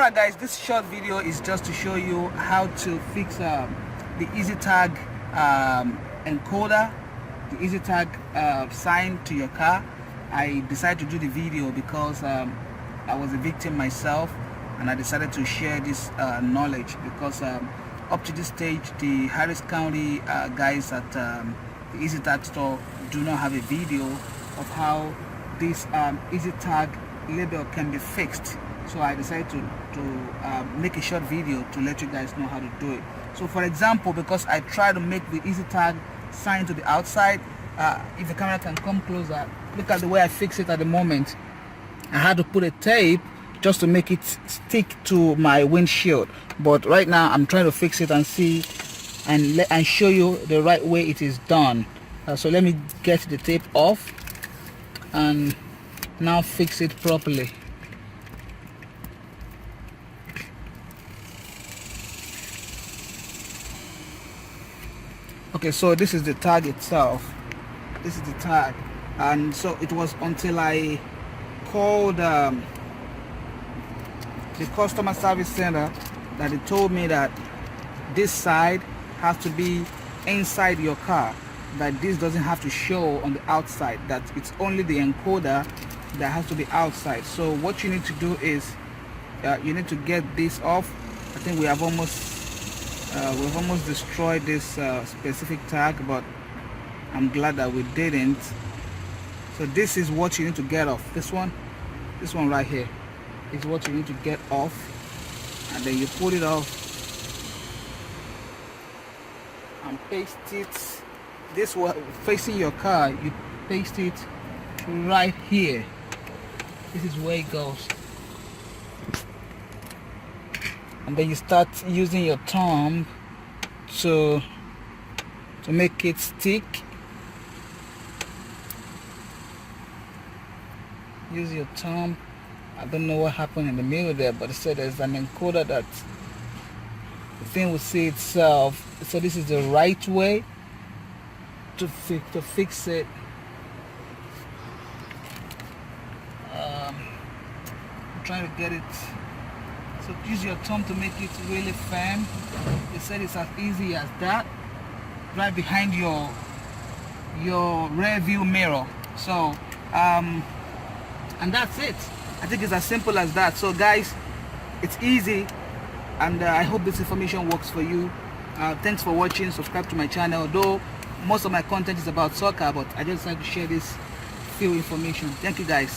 Alright guys, this short video is just to show you how to fix the EasyTag encoder, the EasyTag sign to your car. I decided to do the video because I was a victim myself, and I decided to share this knowledge because up to this stage the Harris County guys at the EasyTag store do not have a video of how this EasyTag label can be fixed. So I decided to make a short video to let you guys know how to do it. So for example, because I try to make the EasyTag sign to the outside, if the camera can come closer, look at the way I fix it at the moment. I had to put a tape just to make it stick to my windshield, but right now I'm trying to fix it and see and show you the right way it is done. So let me get the tape off and now fix it properly. Okay, so this is the tag itself. This is the tag, and so it was until I called the customer service center that they told me that this side has to be inside your car, that this doesn't have to show on the outside, that it's only the encoder that has to be outside. So what you need to do is you need to get this off. I think we have almost destroyed this specific tag, but I'm glad that we didn't. So this is what you need to get off. This one right here is what you need to get off, and then you put it off and paste it this way facing your car. You paste it right here. This is where it goes, and then you start using your thumb to make it stick. Use your thumb. I don't know what happened in the middle there, but it said there's an encoder that the thing will see itself. So this is the right way to fix it. I'm trying to get it. So use your thumb to make it really firm. They said it's as easy as that, right behind your rear view mirror. So and that's it. I think it's as simple as that. So guys, it's easy, and I hope this information works for you. Thanks for watching. Subscribe to my channel, though most of my content is about soccer, but I just like to share this few information. Thank you guys.